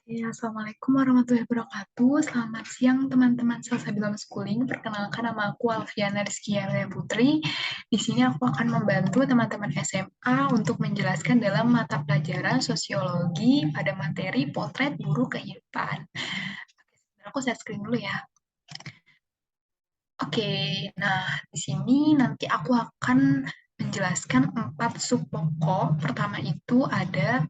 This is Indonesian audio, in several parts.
Ya, Assalamualaikum warahmatullahi wabarakatuh. Selamat siang teman-teman Salsabila Schooling. Perkenalkan nama aku Alfiana Rizky Putri. Di sini aku akan membantu teman-teman SMA untuk menjelaskan dalam mata pelajaran sosiologi pada materi potret guru kehidupan. Aku share screen dulu ya. Oke, nah di sini nanti aku akan menjelaskan 4 sub pokok. Pertama itu ada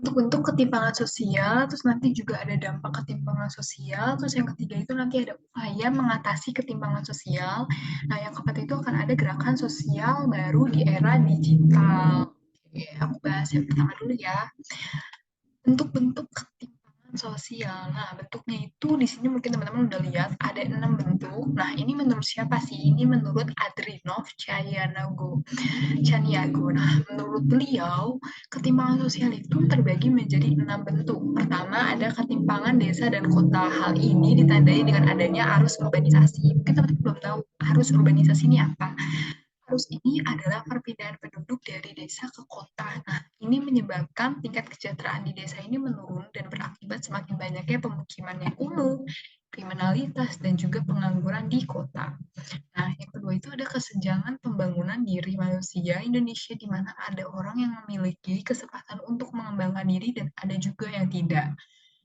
bentuk-bentuk ketimpangan sosial, terus nanti juga ada dampak ketimpangan sosial, terus yang ketiga itu nanti ada upaya mengatasi ketimpangan sosial. Nah, yang keempat itu akan ada gerakan sosial baru di era digital. Oke, aku bahas yang pertama dulu ya. Bentuk-bentuk ketimpangan sosial. Nah, bentuknya itu di sini mungkin teman-teman udah lihat ada 6 bentuk. Nah, ini menurut siapa sih? Ini menurut Adrinov Chaniago. Nah, menurut beliau, ketimpangan sosial itu terbagi menjadi 6 bentuk. Pertama, ada ketimpangan desa dan kota. Hal ini ditandai dengan adanya arus urbanisasi. Mungkin teman-teman belum tahu arus urbanisasi ini apa. Arus ini adalah perpindahan penduduk dari desa ke kota. Nah, ini menyebabkan tingkat kesejahteraan di desa ini menurun dan berakibat semakin banyaknya pemukiman yang kumuh, kriminalitas, dan juga pengangguran di kota. Nah, yang kedua itu ada kesenjangan pembangunan diri manusia Indonesia di mana ada orang yang memiliki kesempatan untuk mengembangkan diri dan ada juga yang tidak.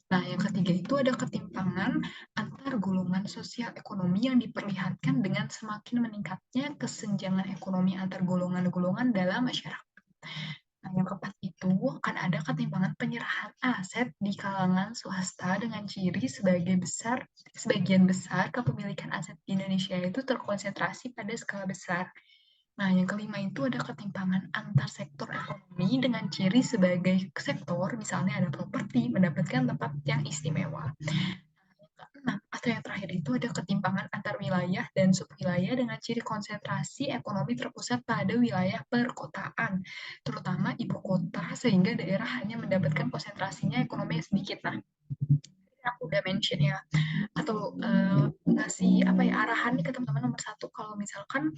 Nah, yang ketiga itu ada ketimpangan antar golongan sosial ekonomi yang diperlihatkan dengan semakin meningkatnya kesenjangan ekonomi antar golongan-golongan dalam masyarakat. Nah, yang keempat itu akan ada ketimpangan penyerahan aset di kalangan swasta dengan ciri sebagian besar kepemilikan aset di Indonesia itu terkonsentrasi pada skala besar. Nah, yang kelima itu ada ketimpangan antar sektor ekonomi dengan ciri sebagai sektor, misalnya ada properti, mendapatkan tempat yang istimewa. Nah, atau yang terakhir itu ada ketimpangan antar wilayah dan subwilayah dengan ciri konsentrasi ekonomi terpusat pada wilayah perkotaan, terutama ibu kota, sehingga daerah hanya mendapatkan konsentrasinya ekonomi yang sedikit. Nah, aku udah mention ya, atau ngasih apa ya arahan nih ke teman-teman nomor satu kalau misalkan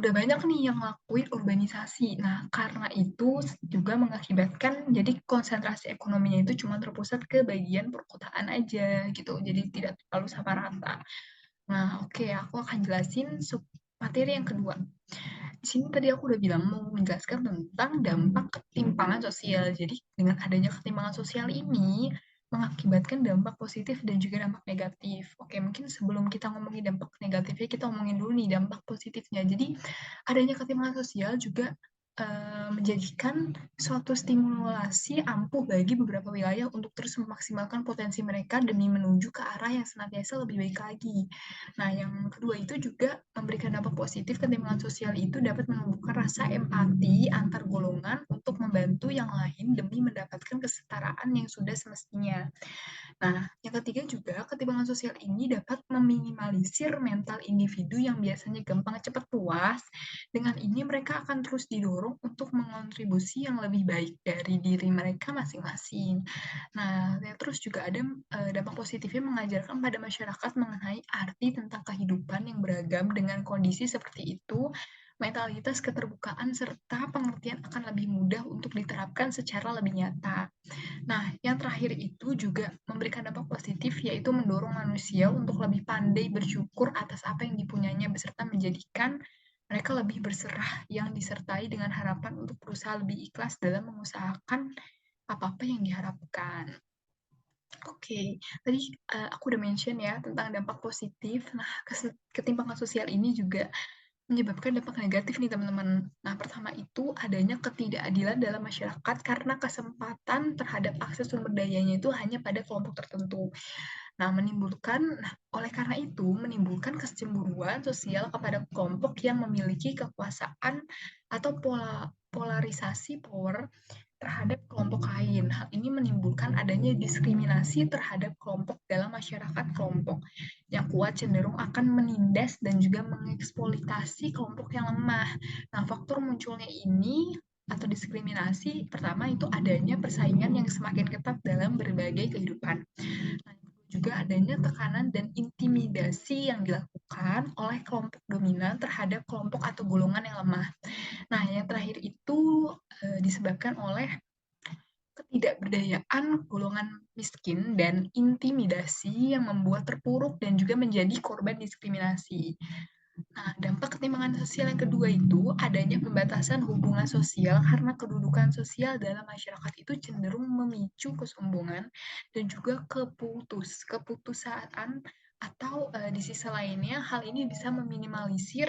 udah banyak nih yang ngelakuin urbanisasi. Nah, karena itu juga mengakibatkan jadi konsentrasi ekonominya itu cuma terpusat ke bagian perkotaan aja gitu. Jadi tidak terlalu sama rata. Nah, oke, aku akan jelasin sub materi yang kedua. Di sini tadi aku udah bilang mau menjelaskan tentang dampak ketimpangan sosial. Jadi dengan adanya ketimpangan sosial ini mengakibatkan dampak positif dan juga dampak negatif. Oke, mungkin sebelum kita ngomongin dampak negatifnya, kita ngomongin dulu nih dampak positifnya. Jadi adanya ketimpangan sosial juga menjadikan suatu stimulasi ampuh bagi beberapa wilayah untuk terus memaksimalkan potensi mereka demi menuju ke arah yang senantiasa lebih baik lagi. Nah, yang kedua itu juga memberikan dampak positif ketimpangan sosial itu dapat menumbuhkan rasa empati antar golongan untuk membantu yang lain demi mendapatkan kesetaraan yang sudah semestinya. Nah, yang ketiga juga, ketimpangan sosial ini dapat meminimalisir mental individu yang biasanya gampang cepat puas. Dengan ini mereka akan terus didorong untuk mengontribusi yang lebih baik dari diri mereka masing-masing. Nah, terus juga ada dampak positifnya mengajarkan pada masyarakat mengenai arti tentang kehidupan yang beragam dengan kondisi seperti itu, mentalitas keterbukaan serta pengertian akan lebih mudah untuk diterapkan secara lebih nyata. Nah, yang terakhir itu juga memberikan dampak positif, yaitu mendorong manusia untuk lebih pandai bersyukur atas apa yang dipunyanya, beserta menjadikan mereka lebih berserah yang disertai dengan harapan untuk berusaha lebih ikhlas dalam mengusahakan apa-apa yang diharapkan. Oke, tadi aku udah mention ya tentang dampak positif. Nah, ketimpangan sosial ini juga menyebabkan dampak negatif nih teman-teman. Nah, pertama itu adanya ketidakadilan dalam masyarakat karena kesempatan terhadap akses sumber dayanya itu hanya pada kelompok tertentu. Nah, oleh karena itu menimbulkan kecemburuan sosial kepada kelompok yang memiliki kekuasaan atau polarisasi power terhadap kelompok lain. Hal ini menimbulkan adanya diskriminasi terhadap kelompok dalam masyarakat kelompok yang kuat cenderung akan menindas dan juga mengeksploitasi kelompok yang lemah. Nah, faktor munculnya ini atau diskriminasi pertama itu adanya persaingan yang semakin ketat dalam berbagai kehidupan. Nah, juga adanya tekanan dan intimidasi yang dilakukan oleh kelompok dominan terhadap kelompok atau golongan yang lemah. Nah, yang terakhir itu disebabkan oleh ketidakberdayaan golongan miskin dan intimidasi yang membuat terpuruk dan juga menjadi korban diskriminasi. Nah, dampak ketimpangan sosial yang kedua itu adanya pembatasan hubungan sosial karena kedudukan sosial dalam masyarakat itu cenderung memicu kesombongan dan juga keputusasaan atau di sisi lainnya hal ini bisa diminimalisir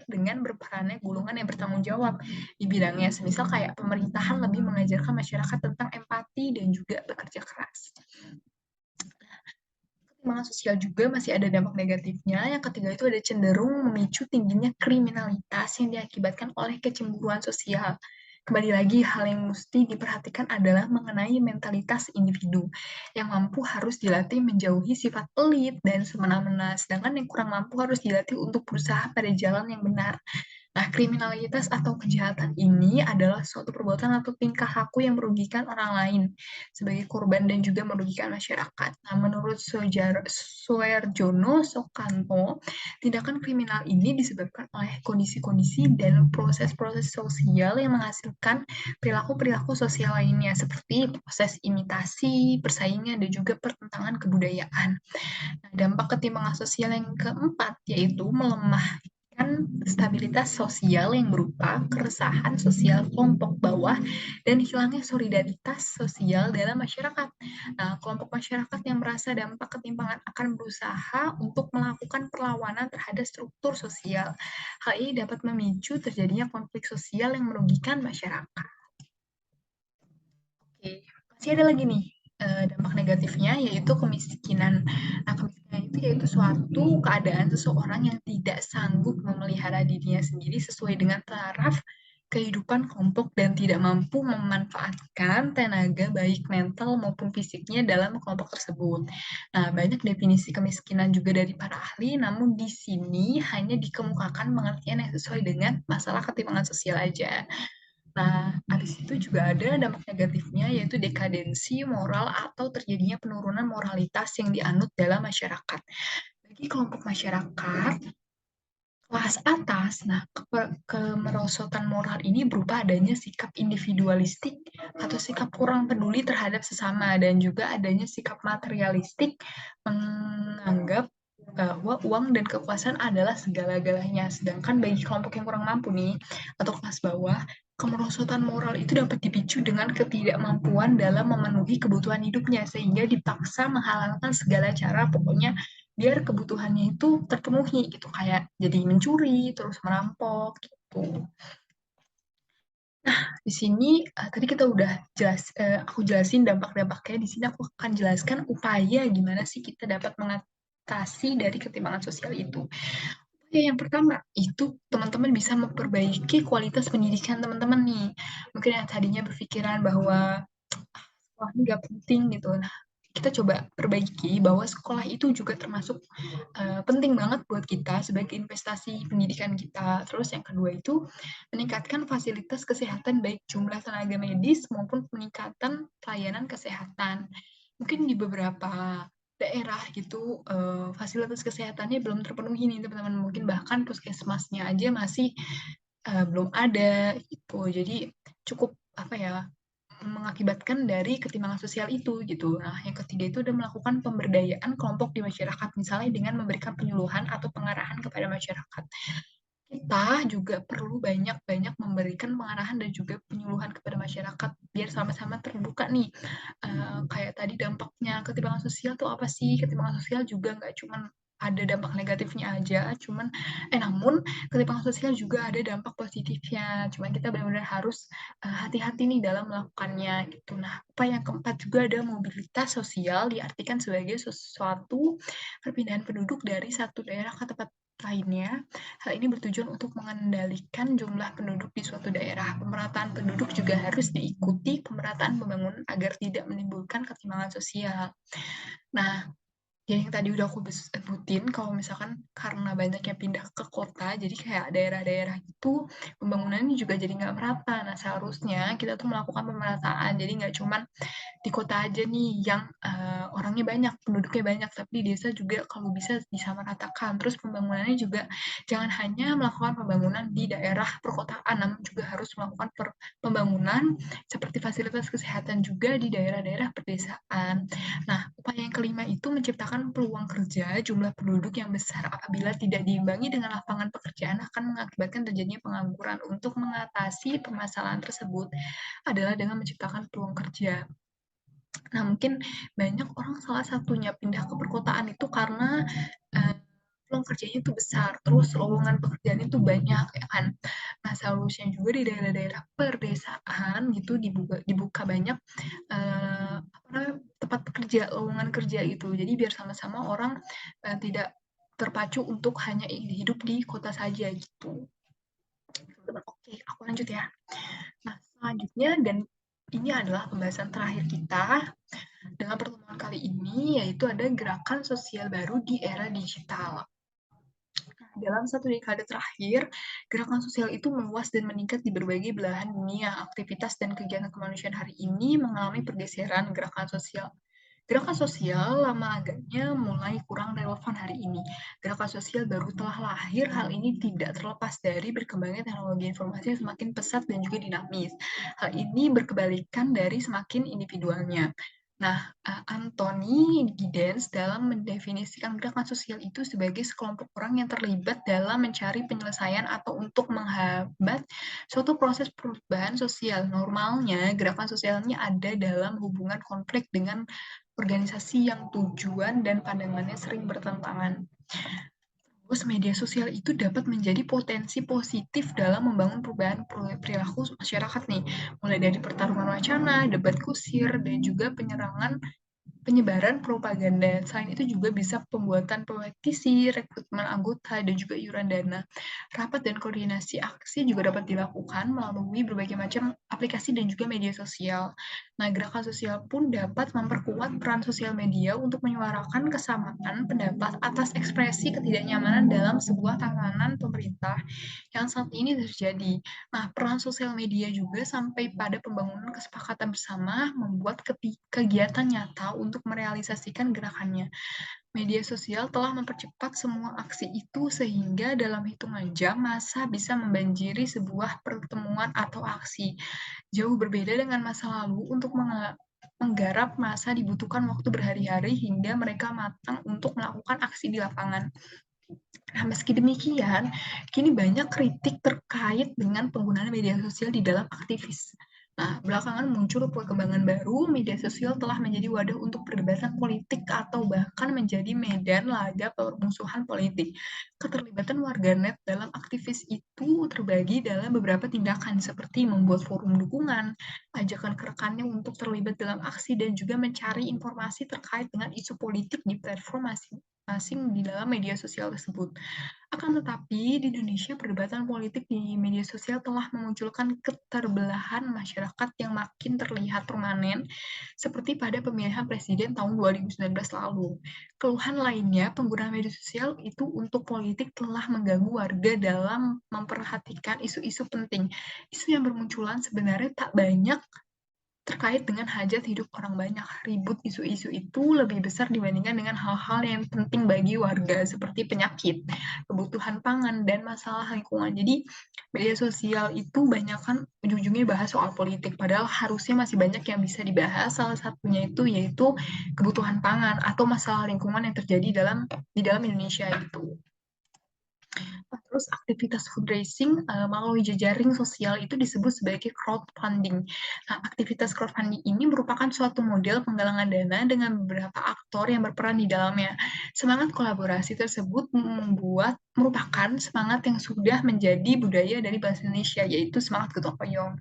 dengan berperannya golongan yang bertanggung jawab di bidangnya, semisal kayak pemerintahan lebih mengajarkan masyarakat tentang empati dan juga bekerja keras. Ketimpangan sosial juga masih ada dampak negatifnya. Yang ketiga itu ada cenderung memicu tingginya kriminalitas yang diakibatkan oleh kecemburuan sosial. Kembali lagi, hal yang mesti diperhatikan adalah mengenai mentalitas individu. Yang mampu harus dilatih menjauhi sifat pelit dan semena-mena, sedangkan yang kurang mampu harus dilatih untuk berusaha pada jalan yang benar. Nah, kriminalitas atau kejahatan ini adalah suatu perbuatan atau tingkah laku yang merugikan orang lain sebagai korban dan juga merugikan masyarakat. Nah, menurut Suerjono Soekanto, tindakan kriminal ini disebabkan oleh kondisi-kondisi dan proses-proses sosial yang menghasilkan perilaku-perilaku sosial lainnya, seperti proses imitasi, persaingan, dan juga pertentangan kebudayaan. Nah, dampak ketimpangan sosial yang keempat yaitu melemahkan stabilitas sosial yang berupa keresahan sosial kelompok bawah dan hilangnya solidaritas sosial dalam masyarakat. Nah, kelompok masyarakat yang merasa dampak ketimpangan akan berusaha untuk melakukan perlawanan terhadap struktur sosial. Hal ini dapat memicu terjadinya konflik sosial yang merugikan masyarakat. Oke, masih ada lagi nih dampak negatifnya yaitu kemiskinan. Nah, kemiskinan itu yaitu suatu keadaan seseorang yang tidak sanggup memelihara dirinya sendiri sesuai dengan taraf kehidupan kelompok dan tidak mampu memanfaatkan tenaga baik mental maupun fisiknya dalam kelompok tersebut. Nah, banyak definisi kemiskinan juga dari para ahli, namun di sini hanya dikemukakan pengertian yang sesuai dengan masalah ketimpangan sosial aja. Nah, habis itu juga ada dampak negatifnya yaitu dekadensi moral atau terjadinya penurunan moralitas yang dianut dalam masyarakat. Bagi kelompok masyarakat kelas atas, nah kemerosotan moral ini berupa adanya sikap individualistik atau sikap kurang peduli terhadap sesama dan juga adanya sikap materialistik menganggap bahwa uang dan kekuasaan adalah segala-galanya. Sedangkan bagi kelompok yang kurang mampu nih, atau kelas bawah, kemerosotan moral itu dapat dipicu dengan ketidakmampuan dalam memenuhi kebutuhan hidupnya, sehingga dipaksa menghalalkan segala cara, pokoknya biar kebutuhannya itu terpenuhi gitu, kayak jadi mencuri, terus merampok gitu. Di sini tadi kita udah aku jelasin dampak-dampaknya. Di sini aku akan jelaskan upaya gimana sih kita dapat mengatasi dari ketimpangan sosial itu. Upaya yang pertama itu teman-teman bisa memperbaiki kualitas pendidikan teman-teman nih. Mungkin yang tadinya berpikiran bahwa sekolah ini gak penting gitu. Nah, kita coba perbaiki bahwa sekolah itu juga termasuk penting banget buat kita sebagai investasi pendidikan kita. Terus yang kedua itu meningkatkan fasilitas kesehatan baik jumlah tenaga medis maupun peningkatan pelayanan kesehatan. Mungkin di beberapa daerah gitu fasilitas kesehatannya belum terpenuhi nih teman-teman. Mungkin bahkan puskesmasnya aja masih belum ada gitu. Jadi cukup apa ya mengakibatkan dari ketimpangan sosial itu gitu. Nah, yang ketiga itu adalah melakukan pemberdayaan kelompok di masyarakat, misalnya dengan memberikan penyuluhan atau pengarahan kepada masyarakat. Kita juga perlu banyak-banyak memberikan pengarahan dan juga penyuluhan kepada masyarakat biar sama-sama terbuka nih. Kayak tadi dampaknya ketimpangan sosial tuh apa sih? Ketimpangan sosial juga nggak cuma ada dampak negatifnya aja, namun ketimpangan sosial juga ada dampak positifnya. Cuman kita benar-benar harus hati-hati nih dalam melakukannya gitu. Nah, upaya yang keempat juga ada mobilitas sosial diartikan sebagai sesuatu perpindahan penduduk dari satu daerah ke tempat lainnya. Hal ini bertujuan untuk mengendalikan jumlah penduduk di suatu daerah. Pemerataan penduduk juga harus diikuti pemerataan pembangunan agar tidak menimbulkan ketimpangan sosial. Nah, yang tadi udah aku sebutin, kalau misalkan karena banyak yang pindah ke kota, jadi kayak daerah-daerah itu pembangunannya juga jadi nggak merata. Nah, seharusnya kita tuh melakukan pemerataan, jadi nggak cuman di kota aja nih yang orangnya banyak, penduduknya banyak, tapi di desa juga kalau bisa disamaratakan. Terus pembangunannya juga jangan hanya melakukan pembangunan di daerah perkotaan, namun juga harus harus melakukan pembangunan seperti fasilitas kesehatan juga di daerah-daerah pedesaan. Nah, upaya yang kelima itu menciptakan peluang kerja jumlah penduduk yang besar apabila tidak diimbangi dengan lapangan pekerjaan akan mengakibatkan terjadinya pengangguran. Untuk mengatasi permasalahan tersebut adalah dengan menciptakan peluang kerja. Nah, mungkin banyak orang salah satunya pindah ke perkotaan itu karena peluang kerjanya itu besar, terus lowongan pekerjaan itu banyak, ya kan. Nah, solusinya juga di daerah-daerah perdesaan gitu dibuka banyak apa namanya tempat kerja, lowongan kerja itu. Jadi biar sama-sama orang tidak terpacu untuk hanya hidup di kota saja gitu. Oke, aku lanjut ya. Nah, selanjutnya dan ini adalah pembahasan terakhir kita dengan pertemuan kali ini, yaitu ada gerakan sosial baru di era digital. Dalam satu dekade terakhir, gerakan sosial itu meluas dan meningkat di berbagai belahan dunia. Aktivitas dan kegiatan kemanusiaan hari ini mengalami pergeseran gerakan sosial. Gerakan sosial lama agaknya mulai kurang relevan hari ini. Gerakan sosial baru telah lahir, hal ini tidak terlepas dari berkembangnya teknologi informasi yang semakin pesat dan juga dinamis. Hal ini berkebalikan dari semakin individualnya. Nah, Anthony Giddens dalam mendefinisikan gerakan sosial itu sebagai sekelompok orang yang terlibat dalam mencari penyelesaian atau untuk menghambat suatu proses perubahan sosial. Normalnya, gerakan sosialnya ada dalam hubungan konflik dengan organisasi yang tujuan dan pandangannya sering bertentangan. Terus media sosial itu dapat menjadi potensi positif dalam membangun perubahan perilaku masyarakat nih, mulai dari pertarungan wacana, debat kusir, dan juga penyebaran propaganda. Selain itu juga bisa pembuatan petisi, rekrutmen anggota, dan juga iuran dana. Rapat dan koordinasi aksi juga dapat dilakukan melalui berbagai macam aplikasi dan juga media sosial. Nah, gerakan sosial pun dapat memperkuat peran sosial media untuk menyuarakan kesamaan pendapat atas ekspresi ketidaknyamanan dalam sebuah tatanan pemerintah yang saat ini terjadi. Nah, peran sosial media juga sampai pada pembangunan kesepakatan bersama membuat kegiatan nyata untuk merealisasikan gerakannya. Media sosial telah mempercepat semua aksi itu sehingga dalam hitungan jam massa bisa membanjiri sebuah pertemuan atau aksi. Jauh berbeda dengan masa lalu, untuk menggarap massa dibutuhkan waktu berhari-hari hingga mereka matang untuk melakukan aksi di lapangan. Nah, meski demikian, kini banyak kritik terkait dengan penggunaan media sosial di dalam aktivis. Nah, belakangan muncul perkembangan baru, media sosial telah menjadi wadah untuk perdebatan politik atau bahkan menjadi medan laga permusuhan politik. Keterlibatan warganet dalam aktivis itu terbagi dalam beberapa tindakan seperti membuat forum dukungan, ajakan ke rekannya untuk terlibat dalam aksi, dan juga mencari informasi terkait dengan isu politik di platform masing-masing di dalam media sosial tersebut. Akan tetapi, di Indonesia perdebatan politik di media sosial telah memunculkan keterbelahan masyarakat yang makin terlihat permanen, seperti pada pemilihan presiden tahun 2019 lalu. Keluhan lainnya, penggunaan media sosial itu untuk politik telah mengganggu warga dalam memperhatikan isu-isu penting. Isu yang bermunculan sebenarnya tak banyak terkait dengan hajat hidup orang banyak. Ribut isu-isu itu lebih besar dibandingkan dengan hal-hal yang penting bagi warga seperti penyakit, kebutuhan pangan, dan masalah lingkungan. Jadi media sosial itu banyak kan ujung-ujungnya bahas soal politik, padahal harusnya masih banyak yang bisa dibahas. Salah satunya itu yaitu kebutuhan pangan atau masalah lingkungan yang terjadi di dalam Indonesia itu. Terus aktivitas fundraising melalui jejaring sosial itu disebut sebagai crowdfunding. Nah, aktivitas crowdfunding ini merupakan suatu model penggalangan dana dengan beberapa aktor yang berperan di dalamnya. Semangat kolaborasi tersebut merupakan semangat yang sudah menjadi budaya dari bahasa Indonesia, yaitu semangat gotong royong.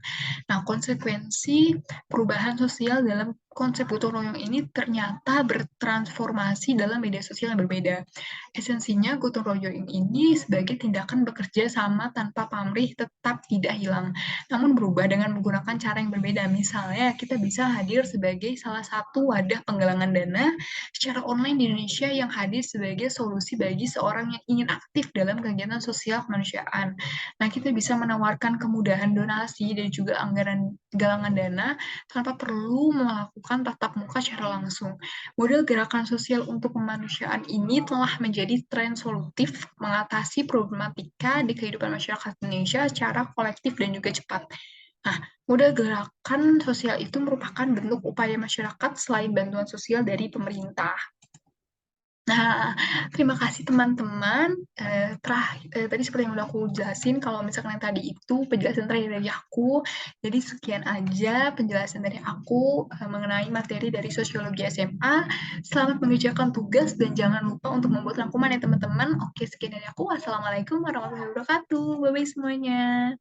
Nah, konsekuensi perubahan sosial dalam konsep gotong royong ini ternyata bertransformasi dalam media sosial yang berbeda. Esensinya, gotong royong ini sebagai tindakan bekerja sama tanpa pamrih tetap tidak hilang, namun berubah dengan menggunakan cara yang berbeda. Misalnya, kita bisa hadir sebagai salah satu wadah penggalangan dana secara online di Indonesia yang hadir sebagai solusi bagi seorang yang ingin aktif dalam kegiatan sosial kemanusiaan. Nah, kita bisa menawarkan kemudahan donasi dan juga anggaran galangan dana tanpa perlu melakukan tatap muka secara langsung. Model gerakan sosial untuk kemanusiaan ini telah menjadi tren solutif mengatasi problematika di kehidupan masyarakat Indonesia secara kolektif dan juga cepat. Nah, model gerakan sosial itu merupakan bentuk upaya masyarakat selain bantuan sosial dari pemerintah. Nah, terima kasih teman-teman. Tadi seperti yang udah aku jelasin, kalau misalkan yang tadi itu penjelasan terakhir dari aku. Jadi sekian aja penjelasan dari aku mengenai materi dari sosiologi SMA. Selamat mengerjakan tugas dan jangan lupa untuk membuat rangkuman ya teman-teman. Oke, sekian dari aku. Wassalamualaikum warahmatullahi wabarakatuh. Bye-bye semuanya.